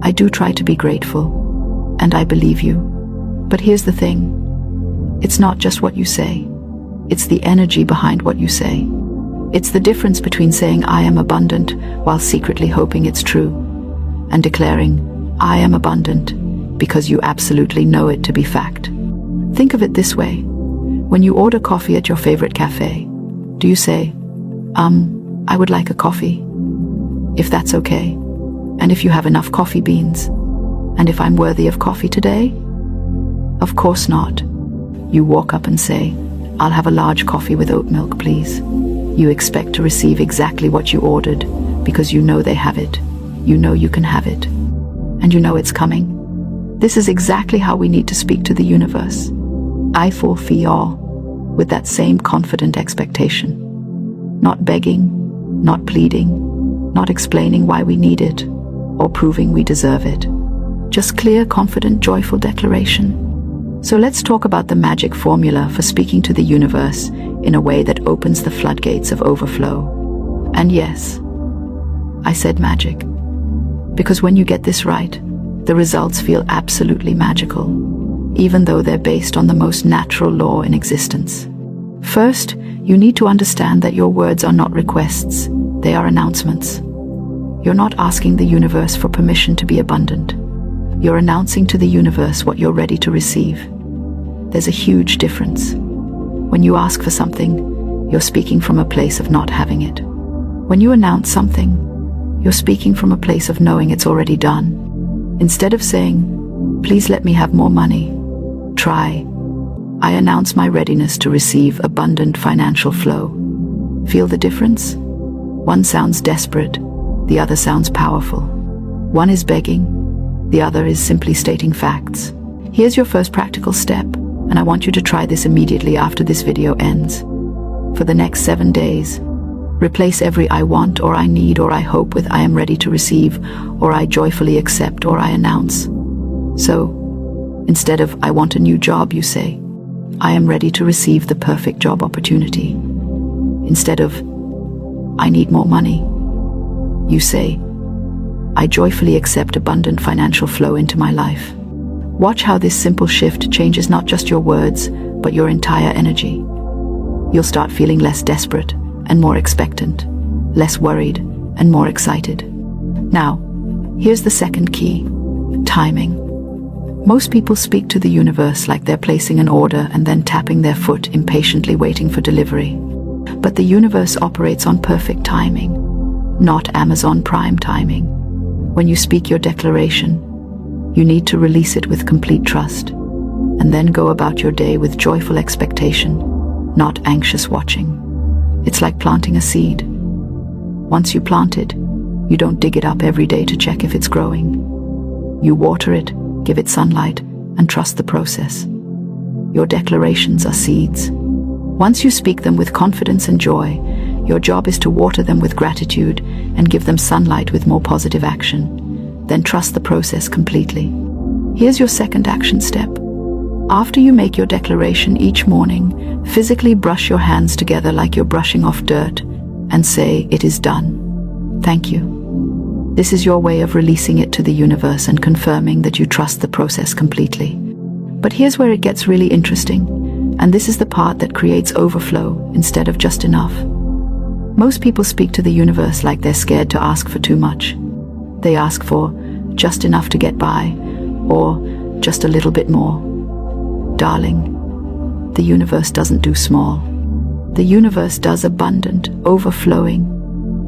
I do try to be grateful, and I believe you. But here's the thing. It's not just what you say. It's the energy behind what you say. It's the difference between saying I am abundant while secretly hoping it's true, and declaring I am abundant because you absolutely know it to be fact. Think of it this way. When you order coffee at your favorite cafe, do you say, I would like a coffee, if that's okay, and if you have enough coffee beans, and if I'm worthy of coffee today? Of course not. You walk up and say, I'll have a large coffee with oat milk, please. You expect to receive exactly what you ordered because you know they have it. You know you can have it. And you know it's coming. This is exactly how we need to speak to the universe. I fulfill all, with that same confident expectation. Not begging, not pleading, not explaining why we need it, or proving we deserve it. Just clear, confident, joyful declaration. So let's talk about the magic formula for speaking to the universe in a way that opens the floodgates of overflow. And yes, I said magic. Because when you get this right, the results feel absolutely magical, even though they're based on the most natural law in existence. First, you need to understand that your words are not requests, they are announcements. You're not asking the universe for permission to be abundant. You're announcing to the universe what you're ready to receive. There's a huge difference. When you ask for something, you're speaking from a place of not having it. When you announce something, you're speaking from a place of knowing it's already done. Instead of saying, please let me have more money, try, I announce my readiness to receive abundant financial flow. Feel the difference? One sounds desperate, the other sounds powerful. One is begging, the other is simply stating facts. Here's your first practical step, and I want you to try this immediately after this video ends. For the next 7 days, replace every I want or I need or I hope with I am ready to receive or I joyfully accept or I announce. So, instead of I want a new job, you say, I am ready to receive the perfect job opportunity. Instead of I need more money, you say, I joyfully accept abundant financial flow into my life. Watch how this simple shift changes not just your words, but your entire energy. You'll start feeling less desperate and more expectant, less worried and more excited. Now, here's the second key: timing. Most people speak to the universe like they're placing an order and then tapping their foot, impatiently waiting for delivery. But the universe operates on perfect timing, not Amazon Prime timing. When you speak your declaration, you need to release it with complete trust, and then go about your day with joyful expectation, not anxious watching. It's like planting a seed. Once you plant it, you don't dig it up every day to check if it's growing. You water it, give it sunlight, and trust the process. Your declarations are seeds. Once you speak them with confidence and joy, your job is to water them with gratitude and give them sunlight with more positive action. Then trust the process completely. Here's your second action step. After you make your declaration each morning, physically brush your hands together like you're brushing off dirt and say, it is done. Thank you. This is your way of releasing it to the universe and confirming that you trust the process completely. But here's where it gets really interesting, and this is the part that creates overflow instead of just enough. Most people speak to the universe like they're scared to ask for too much. They ask for just enough to get by, or just a little bit more. Darling, the universe doesn't do small. The universe does abundant, overflowing,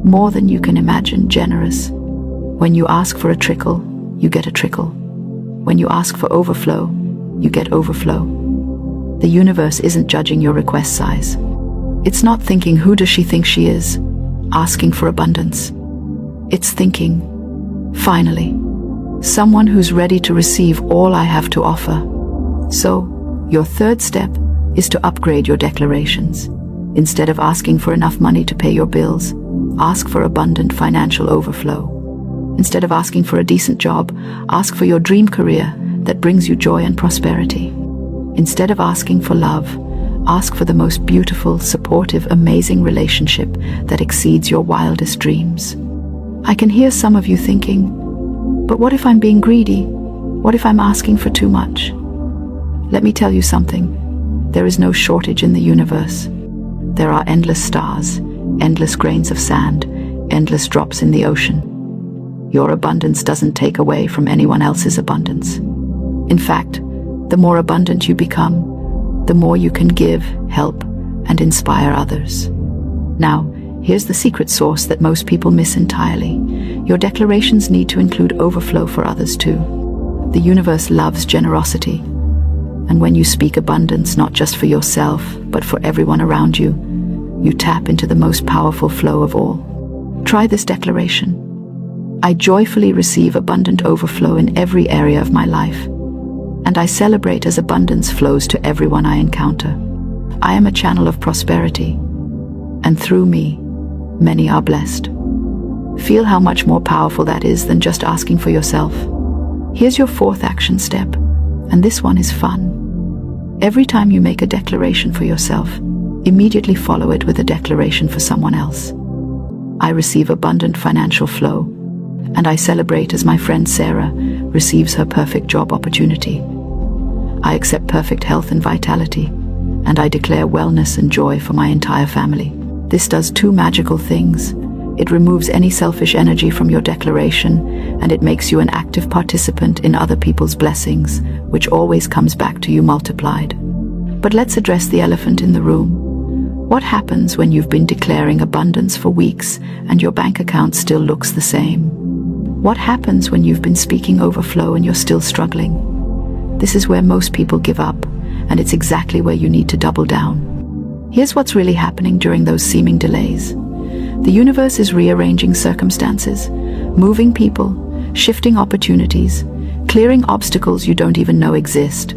more than you can imagine, generous. When you ask for a trickle, you get a trickle. When you ask for overflow, you get overflow. The universe isn't judging your request size. It's not thinking, who does she think she is, asking for abundance. It's thinking, finally, someone who's ready to receive all I have to offer. So, your third step is to upgrade your declarations. Instead of asking for enough money to pay your bills, ask for abundant financial overflow. Instead of asking for a decent job, ask for your dream career that brings you joy and prosperity. Instead of asking for love, ask for the most beautiful, supportive, amazing relationship that exceeds your wildest dreams. I can hear some of you thinking, But what if I'm being greedy? What if I'm asking for too much? Let me tell you something. There is no shortage in the universe. There are endless stars, endless grains of sand, endless drops in the ocean. Your abundance doesn't take away from anyone else's abundance. In fact, the more abundant you become, the more you can give, help, and inspire others. Now, here's the secret sauce that most people miss entirely. Your declarations need to include overflow for others too. The universe loves generosity. And when you speak abundance not just for yourself, but for everyone around you, you tap into the most powerful flow of all. Try this declaration. I joyfully receive abundant overflow in every area of my life, and I celebrate as abundance flows to everyone I encounter. I am a channel of prosperity, and through me, many are blessed. Feel how much more powerful that is than just asking for yourself. Here's your fourth action step, and this one is fun. Every time you make a declaration for yourself, immediately follow it with a declaration for someone else. I receive abundant financial flow, and I celebrate as my friend Sarah receives her perfect job opportunity. I accept perfect health and vitality, and I declare wellness and joy for my entire family. This does two magical things. It removes any selfish energy from your declaration, and it makes you an active participant in other people's blessings, which always comes back to you multiplied. But let's address the elephant in the room. What happens when you've been declaring abundance for weeks and your bank account still looks the same? What happens when you've been speaking overflow and you're still struggling? This is where most people give up, and it's exactly where you need to double down. Here's what's really happening during those seeming delays. The universe is rearranging circumstances, moving people, shifting opportunities, clearing obstacles you don't even know exist,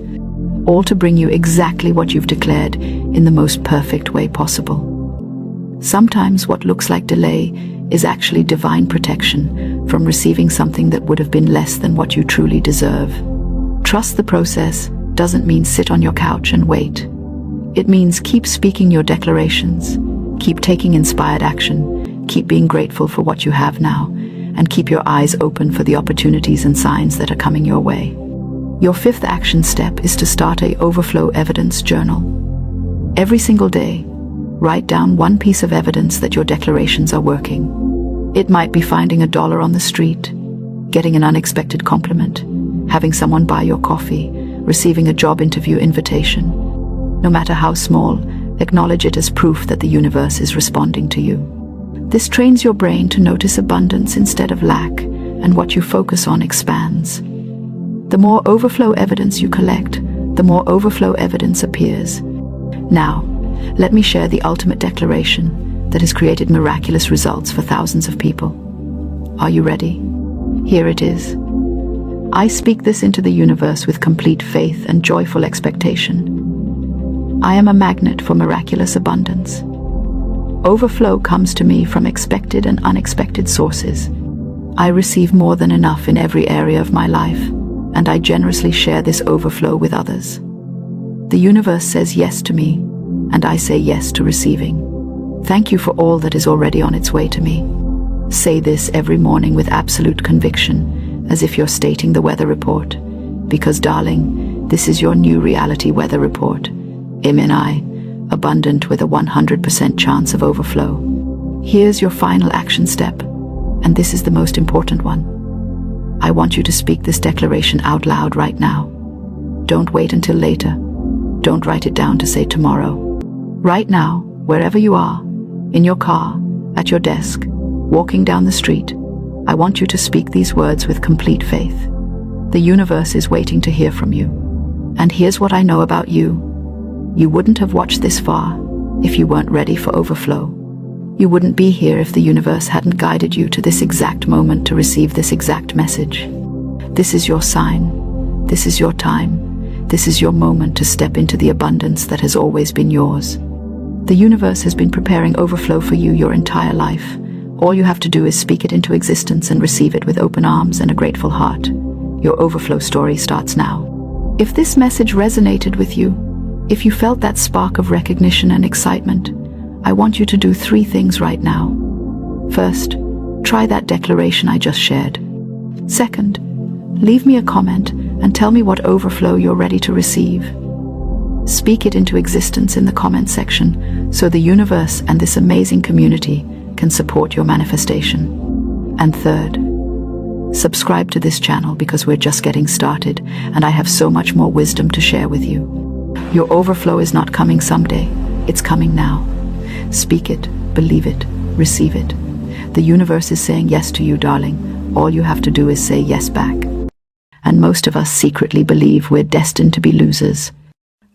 all to bring you exactly what you've declared in the most perfect way possible. Sometimes what looks like delay is actually divine protection from receiving something that would have been less than what you truly deserve. Trust the process doesn't mean sit on your couch and wait. It means keep speaking your declarations, keep taking inspired action, keep being grateful for what you have now, and keep your eyes open for the opportunities and signs that are coming your way. Your fifth action step is to start an overflow evidence journal. Every single day, write down one piece of evidence that your declarations are working. It might be finding $1 on the street, getting an unexpected compliment, having someone buy your coffee, receiving a job interview invitation. No matter how small, acknowledge it as proof that the universe is responding to you. This trains your brain to notice abundance instead of lack, and what you focus on expands. The more overflow evidence you collect, the more overflow evidence appears. Now, let me share the ultimate declaration that has created miraculous results for thousands of people. Are you ready? Here it is. I speak this into the universe with complete faith and joyful expectation. I am a magnet for miraculous abundance. Overflow comes to me from expected and unexpected sources. I receive more than enough in every area of my life, and I generously share this overflow with others. The universe says yes to me, and I say yes to receiving. Thank you for all that is already on its way to me. Say this every morning with absolute conviction, as if you're stating the weather report. Because, darling, this is your new reality weather report. I, abundant with a 100% chance of overflow. Here's your final action step, and this is the most important one. I want you to speak this declaration out loud right now. Don't wait until later. Don't write it down to say tomorrow. Right now, wherever you are, in your car, at your desk, walking down the street, I want you to speak these words with complete faith. The universe is waiting to hear from you. And here's what I know about you. You wouldn't have watched this far if you weren't ready for overflow. You wouldn't be here if the universe hadn't guided you to this exact moment to receive this exact message. This is your sign. This is your time. This is your moment to step into the abundance that has always been yours. The universe has been preparing overflow for you your entire life. All you have to do is speak it into existence and receive it with open arms and a grateful heart. Your overflow story starts now. If this message resonated with you, if you felt that spark of recognition and excitement, I want you to do 3 things right now. First, try that declaration I just shared. Second, leave me a comment and tell me what overflow you're ready to receive. Speak it into existence in the comment section so the universe and this amazing community can support your manifestation. And third, subscribe to this channel because we're just getting started and I have so much more wisdom to share with you. Your overflow is not coming someday, it's coming now. Speak it, believe it, receive it. The universe is saying yes to you, darling. All you have to do is say yes back. And most of us secretly believe we're destined to be losers.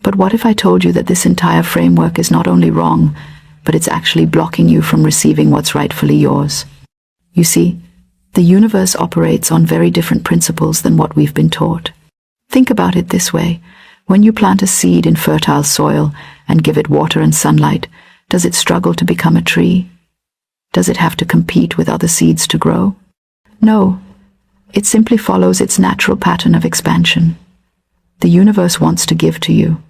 But what if I told you that this entire framework is not only wrong, but it's actually blocking you from receiving what's rightfully yours? You see, the universe operates on very different principles than what we've been taught. Think about it this way. When you plant a seed in fertile soil and give it water and sunlight, does it struggle to become a tree? Does it have to compete with other seeds to grow? No. It simply follows its natural pattern of expansion. The universe wants to give to you.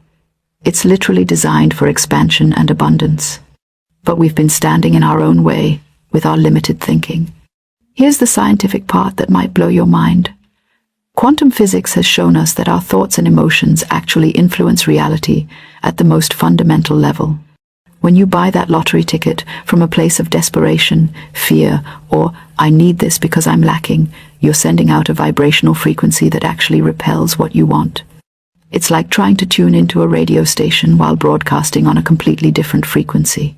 It's literally designed for expansion and abundance. But we've been standing in our own way with our limited thinking. Here's the scientific part that might blow your mind. Quantum physics has shown us that our thoughts and emotions actually influence reality at the most fundamental level. When you buy that lottery ticket from a place of desperation, fear, or "I need this because I'm lacking," you're sending out a vibrational frequency that actually repels what you want. It's like trying to tune into a radio station while broadcasting on a completely different frequency.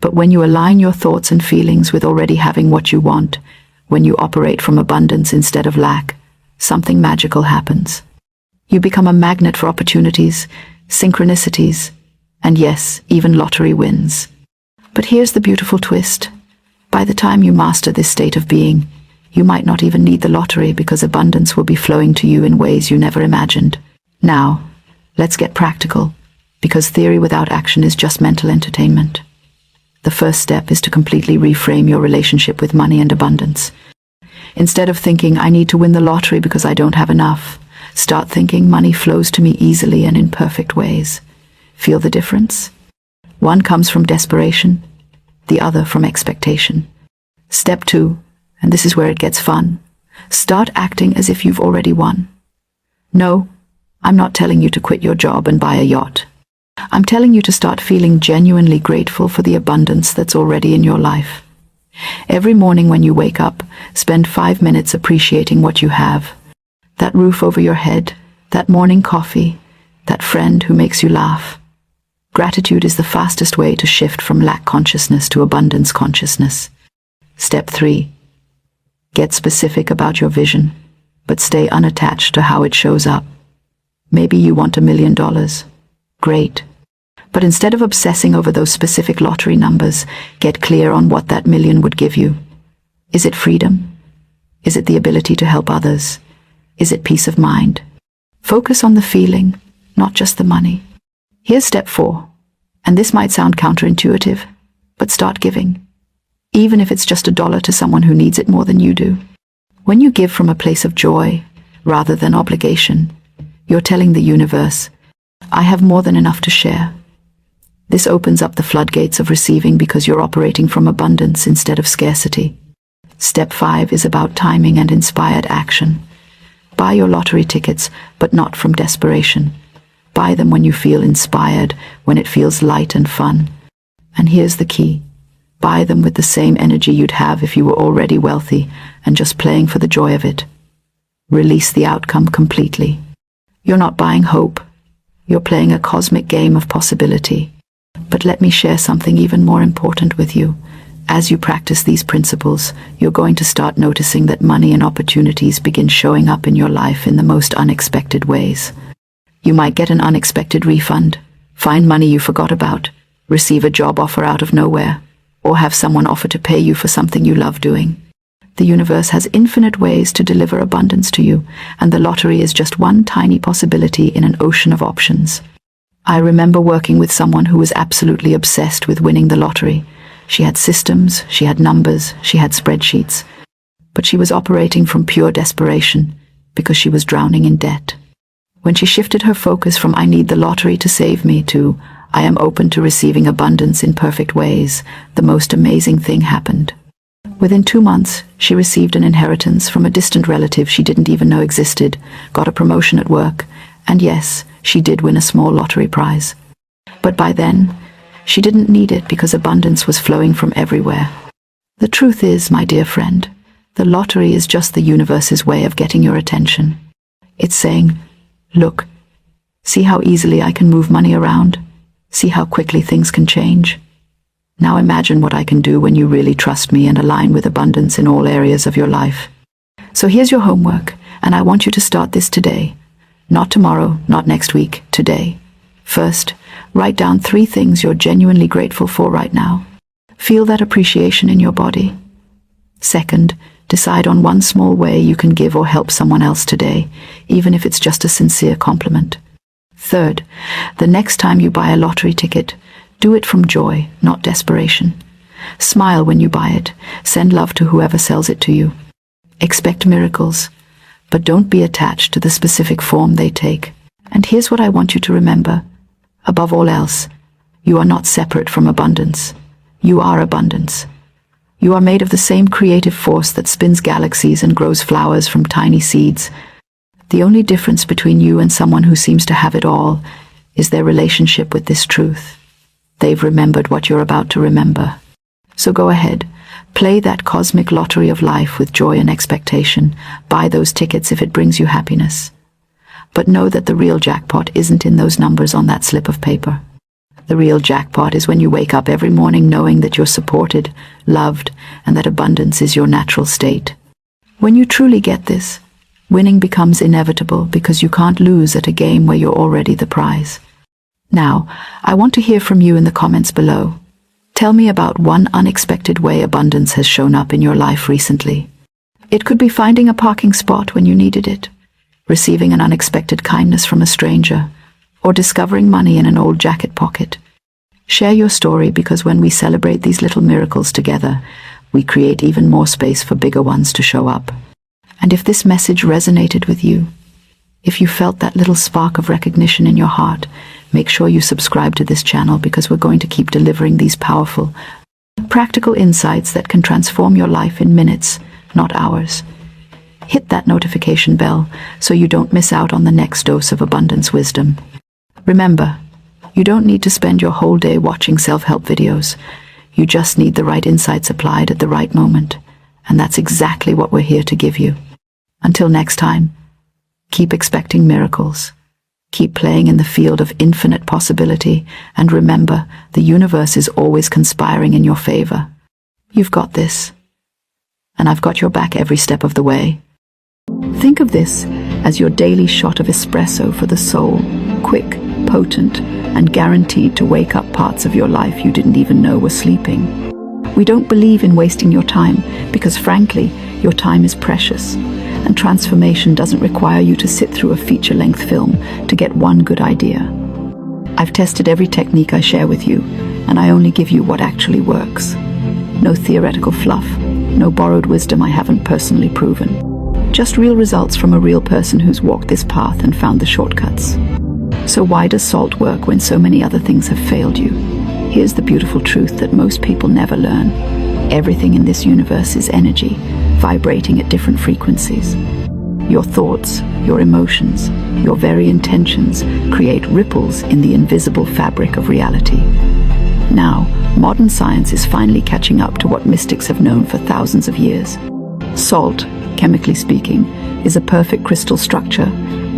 But when you align your thoughts and feelings with already having what you want, when you operate from abundance instead of lack, something magical happens. You become a magnet for opportunities, synchronicities, and yes, even lottery wins. But here's the beautiful twist. By the time you master this state of being, you might not even need the lottery because abundance will be flowing to you in ways you never imagined. Now, let's get practical, because theory without action is just mental entertainment. The first step is to completely reframe your relationship with money and abundance. Instead of thinking, "I need to win the lottery because I don't have enough," start thinking, "Money flows to me easily and in perfect ways." Feel the difference? One comes from desperation, the other from expectation. Step 2, and this is where it gets fun. Start acting as if you've already won. No, I'm not telling you to quit your job and buy a yacht. I'm telling you to start feeling genuinely grateful for the abundance that's already in your life. Every morning when you wake up, spend 5 minutes appreciating what you have. That roof over your head, that morning coffee, that friend who makes you laugh. Gratitude is the fastest way to shift from lack consciousness to abundance consciousness. Step 3. Get specific about your vision, but stay unattached to how it shows up. Maybe you want $1 million. Great. But instead of obsessing over those specific lottery numbers, get clear on what that million would give you. Is it freedom? Is it the ability to help others? Is it peace of mind? Focus on the feeling, not just the money. Here's step 4, and this might sound counterintuitive, but start giving. Even if it's just $1 to someone who needs it more than you do. When you give from a place of joy, rather than obligation, you're telling the universe, "I have more than enough to share." This opens up the floodgates of receiving because you're operating from abundance instead of scarcity. Step 5 is about timing and inspired action. Buy your lottery tickets, but not from desperation. Buy them when you feel inspired, when it feels light and fun. And here's the key. Buy them with the same energy you'd have if you were already wealthy and just playing for the joy of it. Release the outcome completely. You're not buying hope. You're playing a cosmic game of possibility. But let me share something even more important with you. As you practice these principles, you're going to start noticing that money and opportunities begin showing up in your life in the most unexpected ways. You might get an unexpected refund, find money you forgot about, receive a job offer out of nowhere, or have someone offer to pay you for something you love doing. The universe has infinite ways to deliver abundance to you, and the lottery is just one tiny possibility in an ocean of options. I remember working with someone who was absolutely obsessed with winning the lottery. She had systems, she had numbers, she had spreadsheets. But she was operating from pure desperation because she was drowning in debt. When she shifted her focus from "I need the lottery to save me" to "I am open to receiving abundance in perfect ways," the most amazing thing happened. Within 2 months, she received an inheritance from a distant relative she didn't even know existed, got a promotion at work, and yes, she did win a small lottery prize. But by then, she didn't need it because abundance was flowing from everywhere. The truth is, my dear friend, the lottery is just the universe's way of getting your attention. It's saying, look, see how easily I can move money around? See how quickly things can change? Now imagine what I can do when you really trust me and align with abundance in all areas of your life. So here's your homework, and I want you to start this today. Not tomorrow, not next week, today. First, write down 3 things you're genuinely grateful for right now. Feel that appreciation in your body. Second, decide on one small way you can give or help someone else today, even if it's just a sincere compliment. Third, the next time you buy a lottery ticket, do it from joy, not desperation. Smile when you buy it. Send love to whoever sells it to you. Expect miracles, but don't be attached to the specific form they take. And here's what I want you to remember. Above all else, you are not separate from abundance. You are abundance. You are made of the same creative force that spins galaxies and grows flowers from tiny seeds. The only difference between you and someone who seems to have it all is their relationship with this truth. They've remembered what you're about to remember. So go ahead, play that cosmic lottery of life with joy and expectation. Buy those tickets if it brings you happiness. But know that the real jackpot isn't in those numbers on that slip of paper. The real jackpot is when you wake up every morning knowing that you're supported, loved, and that abundance is your natural state. When you truly get this, winning becomes inevitable because you can't lose at a game where you're already the prize. Now, I want to hear from you in the comments below. Tell me about one unexpected way abundance has shown up in your life recently. It could be finding a parking spot when you needed it, receiving an unexpected kindness from a stranger, or discovering money in an old jacket pocket. Share your story, because when we celebrate these little miracles together, we create even more space for bigger ones to show up. And if this message resonated with you, if you felt that little spark of recognition in your heart, make sure you subscribe to this channel, because we're going to keep delivering these powerful, practical insights that can transform your life in minutes, not hours. Hit that notification bell so you don't miss out on the next dose of abundance wisdom. Remember, you don't need to spend your whole day watching self-help videos. You just need the right insights applied at the right moment. And that's exactly what we're here to give you. Until next time, keep expecting miracles. Keep playing in the field of infinite possibility, and remember, the universe is always conspiring in your favor. You've got this, and I've got your back every step of the way. Think of this as your daily shot of espresso for the soul, quick, potent, and guaranteed to wake up parts of your life you didn't even know were sleeping. We don't believe in wasting your time because, frankly, your time is precious, and transformation doesn't require you to sit through a feature-length film to get one good idea. I've tested every technique I share with you, and I only give you what actually works. No theoretical fluff, no borrowed wisdom I haven't personally proven. Just real results from a real person who's walked this path and found the shortcuts. So why does salt work when so many other things have failed you? Here's the beautiful truth that most people never learn. Everything in this universe is energy, vibrating at different frequencies. Your thoughts, your emotions, your very intentions create ripples in the invisible fabric of reality. Now, modern science is finally catching up to what mystics have known for thousands of years. Salt, chemically speaking, is a perfect crystal structure,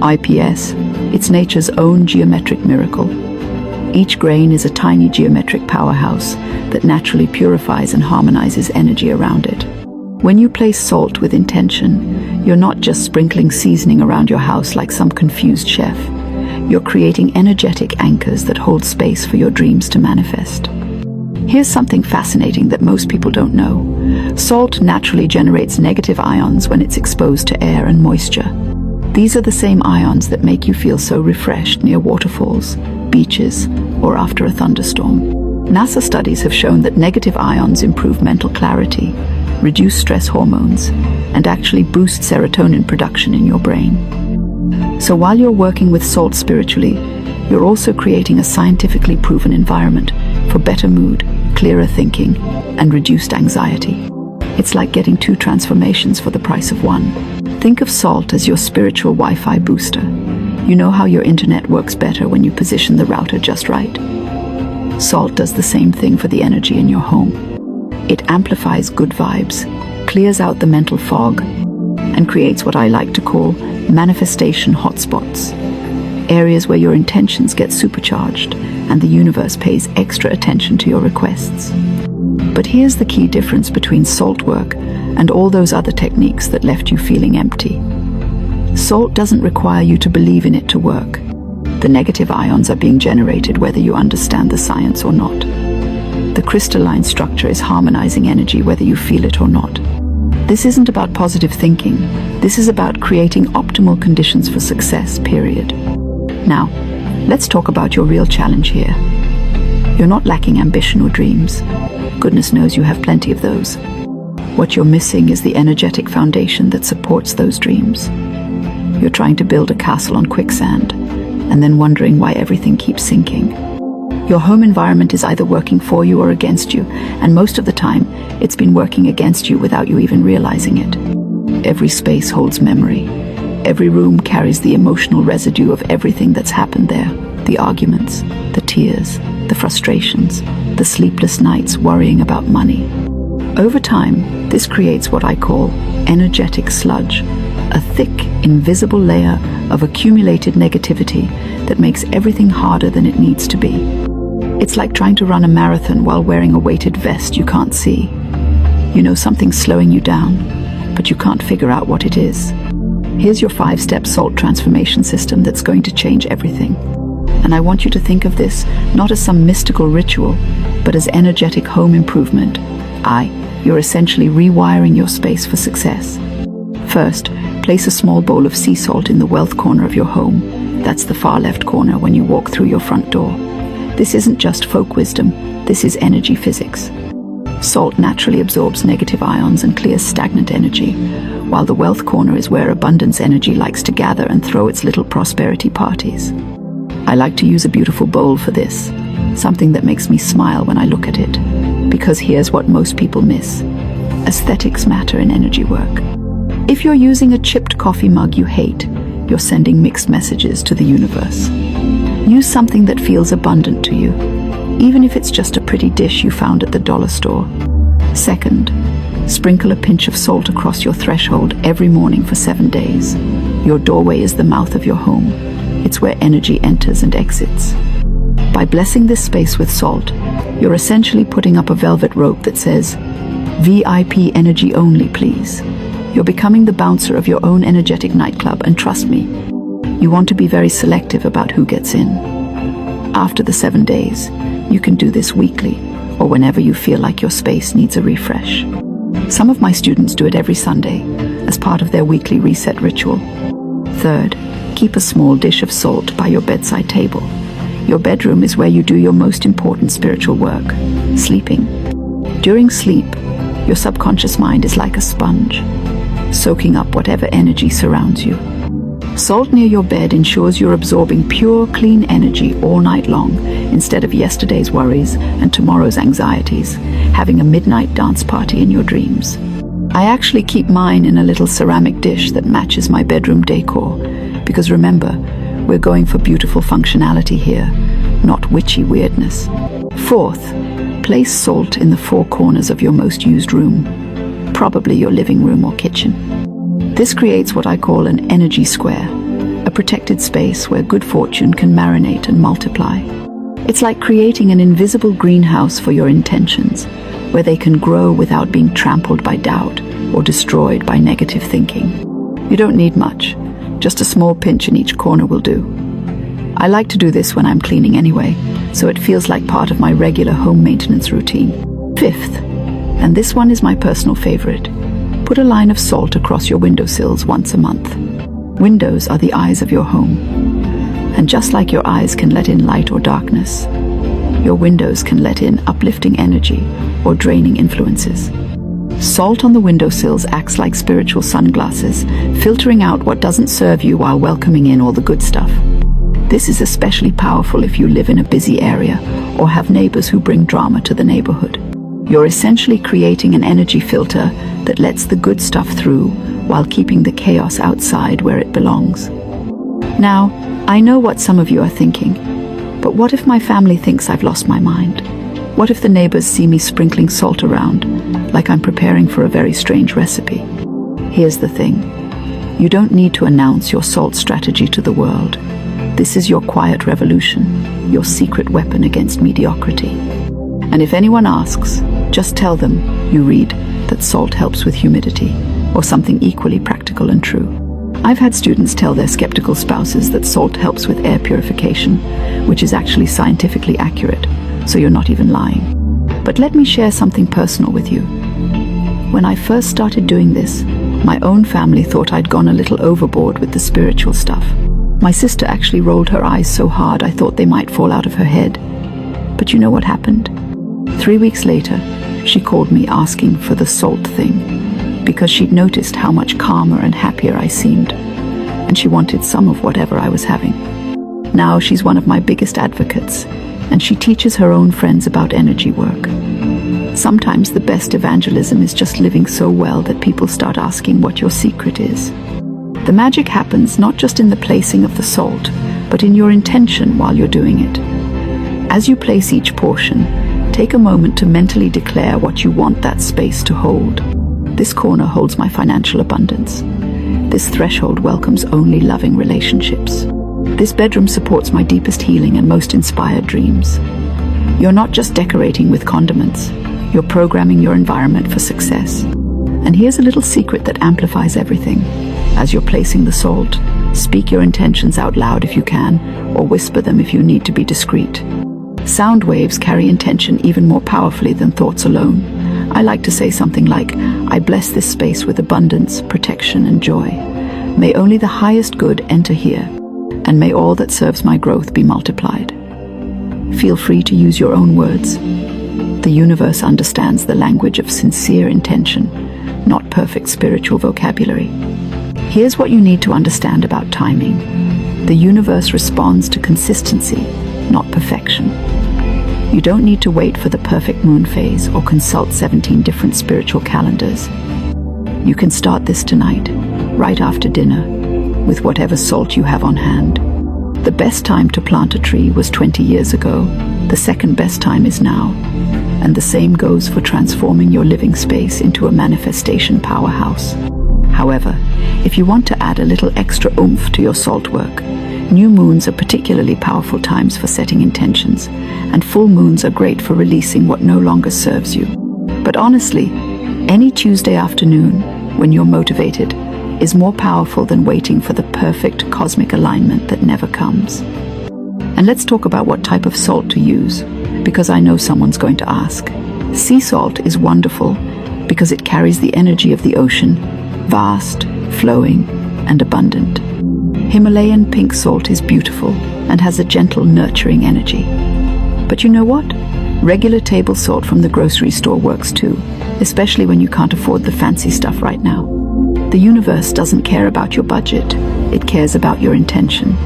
IPS. It's nature's own geometric miracle. Each grain is a tiny geometric powerhouse that naturally purifies and harmonizes energy around it. When you place salt with intention, you're not just sprinkling seasoning around your house like some confused chef. You're creating energetic anchors that hold space for your dreams to manifest. Here's something fascinating that most people don't know. Salt naturally generates negative ions when it's exposed to air and moisture. These are the same ions that make you feel so refreshed near waterfalls, beaches, or after a thunderstorm. NASA studies have shown that negative ions improve mental clarity, reduce stress hormones, and actually boost serotonin production in your brain. So while you're working with salt spiritually, you're also creating a scientifically proven environment for better mood, clearer thinking, and reduced anxiety. It's like getting 2 transformations for the price of 1. Think of salt as your spiritual Wi-Fi booster. You know how your internet works better when you position the router just right? Salt does the same thing for the energy in your home. It amplifies good vibes, clears out the mental fog, and creates what I like to call manifestation hotspots. Areas where your intentions get supercharged and the universe pays extra attention to your requests. But here's the key difference between salt work and all those other techniques that left you feeling empty. Salt doesn't require you to believe in it to work. The negative ions are being generated whether you understand the science or not. The crystalline structure is harmonizing energy whether you feel it or not. This isn't about positive thinking. This is about creating optimal conditions for success, period. Now, let's talk about your real challenge here. You're not lacking ambition or dreams. Goodness knows you have plenty of those. What you're missing is the energetic foundation that supports those dreams. You're trying to build a castle on quicksand, and then wondering why everything keeps sinking. Your home environment is either working for you or against you, and most of the time, it's been working against you without you even realizing it. Every space holds memory. Every room carries the emotional residue of everything that's happened there. The arguments, the tears, the frustrations, the sleepless nights worrying about money. Over time, this creates what I call energetic sludge, a thick, invisible layer of accumulated negativity that makes everything harder than it needs to be. It's like trying to run a marathon while wearing a weighted vest you can't see. You know something's slowing you down, but you can't figure out what it is. Here's your 5-step salt transformation system that's going to change everything. And I want you to think of this not as some mystical ritual, but as energetic home improvement. You're essentially rewiring your space for success. First, place a small bowl of sea salt in the wealth corner of your home. That's the far left corner when you walk through your front door. This isn't just folk wisdom, this is energy physics. Salt naturally absorbs negative ions and clears stagnant energy, while the wealth corner is where abundance energy likes to gather and throw its little prosperity parties. I like to use a beautiful bowl for this, something that makes me smile when I look at it, because here's what most people miss. Aesthetics matter in energy work. If you're using a chipped coffee mug you hate, you're sending mixed messages to the universe. Use something that feels abundant to you, even if it's just a pretty dish you found at the dollar store. Second, sprinkle a pinch of salt across your threshold every morning for 7 days. Your doorway is the mouth of your home. It's where energy enters and exits. By blessing this space with salt, you're essentially putting up a velvet rope that says, VIP energy only, please. You're becoming the bouncer of your own energetic nightclub, and trust me, you want to be very selective about who gets in. After the 7 days, you can do this weekly, or whenever you feel like your space needs a refresh. Some of my students do it every Sunday, as part of their weekly reset ritual. Third, keep a small dish of salt by your bedside table. Your bedroom is where you do your most important spiritual work, sleeping. During sleep, your subconscious mind is like a sponge, soaking up whatever energy surrounds you. Salt near your bed ensures you're absorbing pure, clean energy all night long, instead of yesterday's worries and tomorrow's anxieties, having a midnight dance party in your dreams. I actually keep mine in a little ceramic dish that matches my bedroom decor, because remember, we're going for beautiful functionality here, not witchy weirdness. Fourth, place salt in the 4 corners of your most used room, probably your living room or kitchen. This creates what I call an energy square, a protected space where good fortune can marinate and multiply. It's like creating an invisible greenhouse for your intentions, where they can grow without being trampled by doubt or destroyed by negative thinking. You don't need much, just a small pinch in each corner will do. I like to do this when I'm cleaning anyway, so it feels like part of my regular home maintenance routine. Fifth, and this one is my personal favorite, put a line of salt across your windowsills once a month. Windows are the eyes of your home. And just like your eyes can let in light or darkness, your windows can let in uplifting energy or draining influences. Salt on the windowsills acts like spiritual sunglasses, filtering out what doesn't serve you while welcoming in all the good stuff. This is especially powerful if you live in a busy area or have neighbors who bring drama to the neighborhood. You're essentially creating an energy filter that lets the good stuff through while keeping the chaos outside where it belongs. Now, I know what some of you are thinking, but what if my family thinks I've lost my mind? What if the neighbors see me sprinkling salt around, like I'm preparing for a very strange recipe? Here's the thing. You don't need to announce your salt strategy to the world. This is your quiet revolution, your secret weapon against mediocrity. And if anyone asks, just tell them you read that salt helps with humidity, or something equally practical and true. I've had students tell their skeptical spouses that salt helps with air purification, which is actually scientifically accurate, so you're not even lying. But let me share something personal with you. When I first started doing this, my own family thought I'd gone a little overboard with the spiritual stuff. My sister actually rolled her eyes so hard I thought they might fall out of her head. But you know what happened? 3 weeks later, she called me asking for the salt thing, because she'd noticed how much calmer and happier I seemed, and she wanted some of whatever I was having. Now she's one of my biggest advocates, and she teaches her own friends about energy work. Sometimes the best evangelism is just living so well that people start asking what your secret is. The magic happens not just in the placing of the salt, but in your intention while you're doing it. As you place each portion, take a moment to mentally declare what you want that space to hold. This corner holds my financial abundance. This threshold welcomes only loving relationships. This bedroom supports my deepest healing and most inspired dreams. You're not just decorating with condiments, you're programming your environment for success. And here's a little secret that amplifies everything. As you're placing the salt, speak your intentions out loud if you can, or whisper them if you need to be discreet. Sound waves carry intention even more powerfully than thoughts alone. I like to say something like, I bless this space with abundance, protection, and joy. May only the highest good enter here, and may all that serves my growth be multiplied. Feel free to use your own words. The universe understands the language of sincere intention, not perfect spiritual vocabulary. Here's what you need to understand about timing. The universe responds to consistency, not perfection. You don't need to wait for the perfect moon phase or consult 17 different spiritual calendars. You can start this tonight, right after dinner, with whatever salt you have on hand. The best time to plant a tree was 20 years ago. The second best time is now. And the same goes for transforming your living space into a manifestation powerhouse. However, if you want to add a little extra oomph to your salt work, new moons are particularly powerful times for setting intentions, and full moons are great for releasing what no longer serves you. But honestly, any Tuesday afternoon, when you're motivated, is more powerful than waiting for the perfect cosmic alignment that never comes. And let's talk about what type of salt to use, because I know someone's going to ask. Sea salt is wonderful because it carries the energy of the ocean, vast, flowing, and abundant. Himalayan pink salt is beautiful and has a gentle, nurturing energy. But you know what? Regular table salt from the grocery store works too, especially when you can't afford the fancy stuff right now. The universe doesn't care about your budget, it cares about your intention.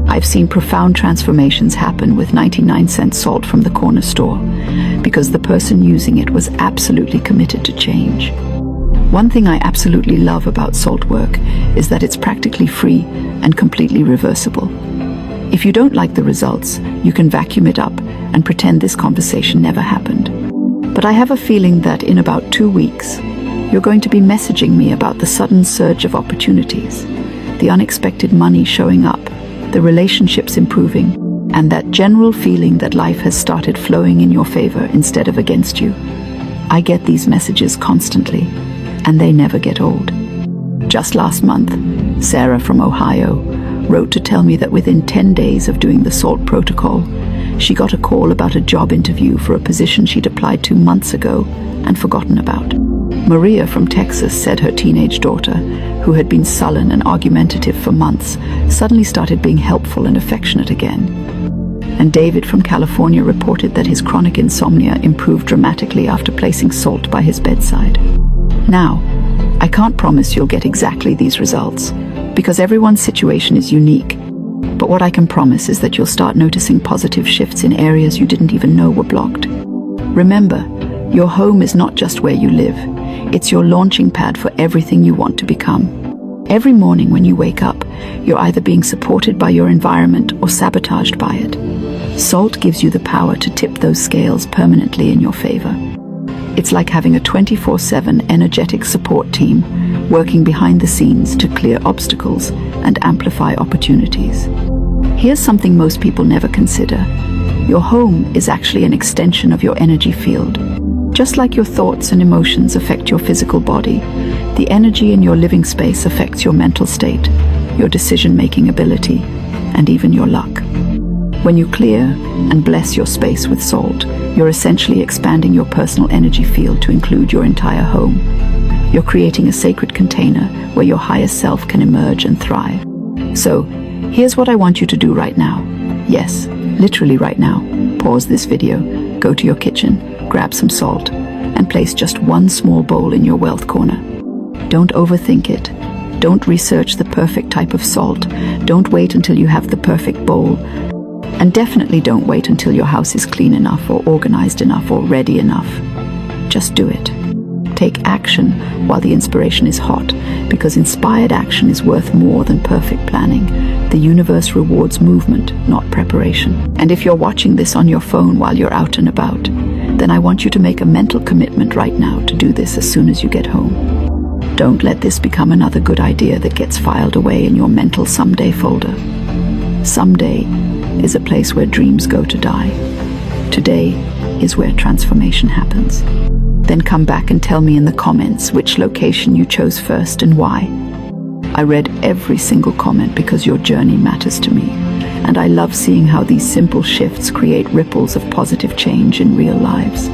I've seen profound transformations happen with 99-cent salt from the corner store, because the person using it was absolutely committed to change. One thing I absolutely love about salt work is that it's practically free and completely reversible. If you don't like the results, you can vacuum it up and pretend this conversation never happened. But I have a feeling that in about 2 weeks, you're going to be messaging me about the sudden surge of opportunities, the unexpected money showing up, the relationships improving, and that general feeling that life has started flowing in your favor instead of against you. I get these messages constantly, and they never get old. Just last month, Sarah from Ohio wrote to tell me that within 10 days of doing the SALT protocol, she got a call about a job interview for a position she'd applied to months ago and forgotten about. Maria from Texas said her teenage daughter, who had been sullen and argumentative for months, suddenly started being helpful and affectionate again. And David from California reported that his chronic insomnia improved dramatically after placing salt by his bedside. Now, I can't promise you'll get exactly these results, because everyone's situation is unique. But what I can promise is that you'll start noticing positive shifts in areas you didn't even know were blocked. Remember, Your home is not just where you live. It's your launching pad for everything you want to become. Every morning when you wake up, you're either being supported by your environment or sabotaged by it. Salt gives you the power to tip those scales permanently in your favor. It's like having a 24/7 energetic support team working behind the scenes to clear obstacles and amplify opportunities. Here's something most people never consider. Your home is actually an extension of your energy field. Just like your thoughts and emotions affect your physical body, the energy in your living space affects your mental state, your decision-making ability, and even your luck. When you clear and bless your space with salt, you're essentially expanding your personal energy field to include your entire home. You're creating a sacred container where your highest self can emerge and thrive. So, here's what I want you to do right now. Yes, literally right now. Pause this video, go to your kitchen, grab some salt, and place just one small bowl in your wealth corner. Don't overthink it. Don't research the perfect type of salt. Don't wait until you have the perfect bowl. And definitely don't wait until your house is clean enough or organized enough or ready enough. Just do it. Take action while the inspiration is hot, because inspired action is worth more than perfect planning. The universe rewards movement, not preparation. And if you're watching this on your phone while you're out and about, then I want you to make a mental commitment right now to do this as soon as you get home. Don't let this become another good idea that gets filed away in your mental someday folder. Someday is a place where dreams go to die. Today is where transformation happens. Then come back and tell me in the comments which location you chose first and why. I read every single comment because your journey matters to me, and I love seeing how these simple shifts create ripples of positive change in real lives.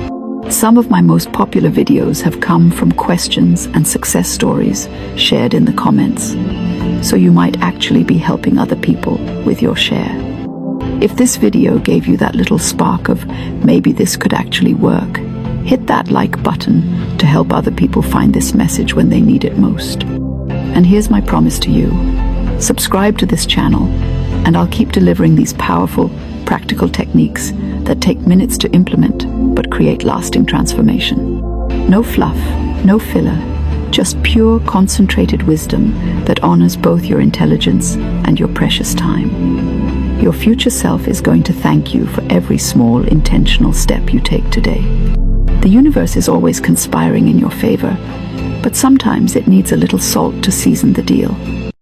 Some of my most popular videos have come from questions and success stories shared in the comments, so you might actually be helping other people with your share. If this video gave you that little spark of maybe this could actually work, hit that like button to help other people find this message when they need it most. And here's my promise to you. Subscribe to this channel, and I'll keep delivering these powerful, practical techniques that take minutes to implement but create lasting transformation. No fluff, no filler, just pure, concentrated wisdom that honors both your intelligence and your precious time. Your future self is going to thank you for every small, intentional step you take today. The universe is always conspiring in your favor, but sometimes it needs a little salt to season the deal.